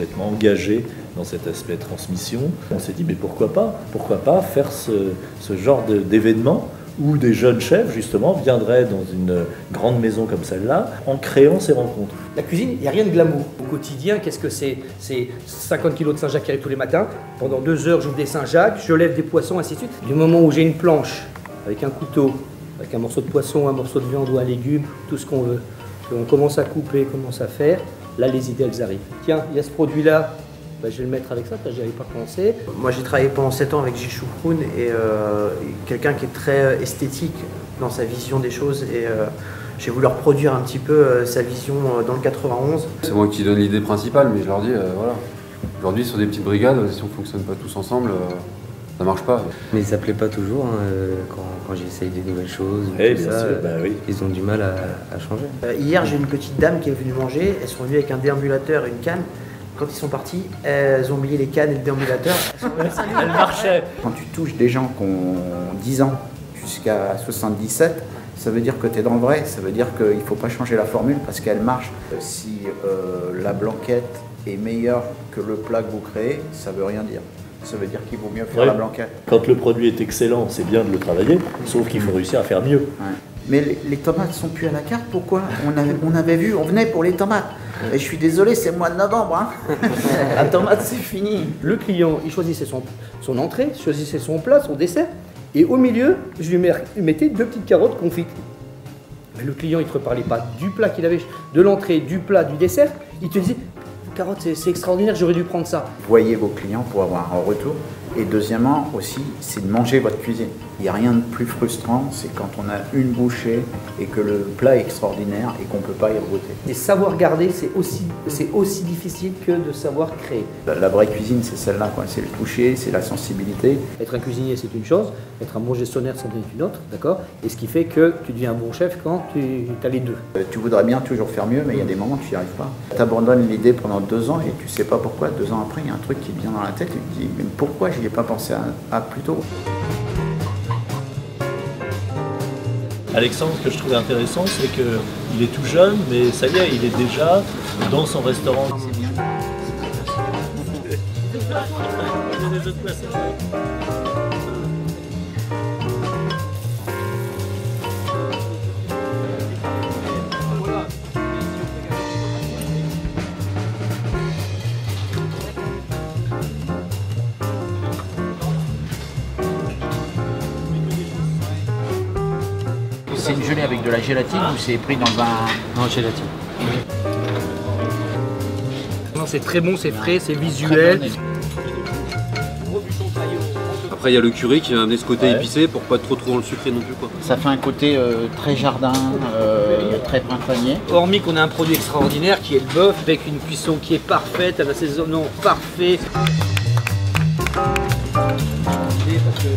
complètement engagé dans cet aspect transmission. On s'est dit, mais pourquoi pas faire ce genre d'événement où des jeunes chefs, justement, viendraient dans une grande maison comme celle-là, en créant ces rencontres. La cuisine, il n'y a rien de glamour. Au quotidien, qu'est-ce que c'est? C'est 50 kg de Saint-Jacques qui arrivent tous les matins. Pendant 2 heures, j'ouvre des Saint-Jacques, je lève des poissons, ainsi de suite. Du moment où j'ai une planche, avec un couteau, avec un morceau de poisson, un morceau de viande ou un légume, tout ce qu'on veut, on commence à couper, commence à faire, là, les idées, elles arrivent. Tiens, il y a ce produit-là, je vais le mettre avec ça, parce que je n'avais pas pensé. Moi j'ai travaillé pendant 7 ans avec Gilles Choucroune et quelqu'un qui est très esthétique dans sa vision des choses et j'ai voulu reproduire un petit peu sa vision dans le 91. C'est moi qui donne l'idée principale, mais je leur dis voilà, aujourd'hui sur des petites brigades, si on ne fonctionne pas tous ensemble, ça marche pas. Mais ça plaît pas toujours quand j'essaye des nouvelles choses. Bien sûr, oui. Ils ont du mal à changer. Hier j'ai une petite dame qui est venue manger, elles sont venues avec un déambulateur et une canne. Quand ils sont partis, elles ont oublié les cannes et le déambulateur. Elle marchait. Quand tu touches des gens qui ont 10 ans jusqu'à 77, ça veut dire que tu es dans le vrai, ça veut dire qu'il ne faut pas changer la formule parce qu'elle marche. Si la blanquette est meilleure que le plat que vous créez, ça ne veut rien dire. Ça veut dire qu'il vaut mieux faire la blanquette. Quand le produit est excellent, c'est bien de le travailler, sauf qu'il faut réussir à faire mieux. Ouais. Mais les tomates sont plus à la carte, pourquoi? On avait vu, on venait pour les tomates. Et je suis désolé, c'est le mois de novembre. Hein. La tomate, c'est fini. Le client, il choisissait son entrée, choisissait son plat, son dessert, et au milieu, je lui mettais 2 petites carottes confites. Mais le client, il ne te reparlait pas du plat qu'il avait, de l'entrée, du plat, du dessert. Il te disait, carottes, c'est extraordinaire, j'aurais dû prendre ça. Voyez vos clients pour avoir un retour. Et deuxièmement aussi, c'est de manger votre cuisine. Il n'y a rien de plus frustrant, c'est quand on a une bouchée et que le plat est extraordinaire et qu'on ne peut pas y regoûter. Et savoir garder, c'est aussi difficile que de savoir créer. La vraie cuisine, c'est celle-là, c'est le toucher, c'est la sensibilité. Être un cuisinier, c'est une chose, être un bon gestionnaire, c'en est une autre, d'accord? Et ce qui fait que tu deviens un bon chef quand tu as les deux. Tu voudrais bien toujours faire mieux, mais il y a des moments où tu n'y arrives pas. Tu abandonnes l'idée pendant 2 ans et tu ne sais pas pourquoi. 2 ans après, il y a un truc qui te vient dans la tête et tu te dis, mais pourquoi je n'y ai pas pensé à plus tôt? Alexandre, ce que je trouvais intéressant, c'est qu'il est tout jeune, mais ça y est, il est déjà dans son restaurant. C'est une gelée avec de la gélatine ou c'est pris dans un... Non, gélatine. Non, c'est très bon, c'est frais, c'est visuel. Après il y a le curry qui va amener ce côté épicé pour pas être trop dans le sucré non plus quoi. Ça fait un côté très jardin, très printanier. Hormis qu'on a un produit extraordinaire qui est le bœuf avec une cuisson qui est parfaite, un assaisonnement parfait. Parce que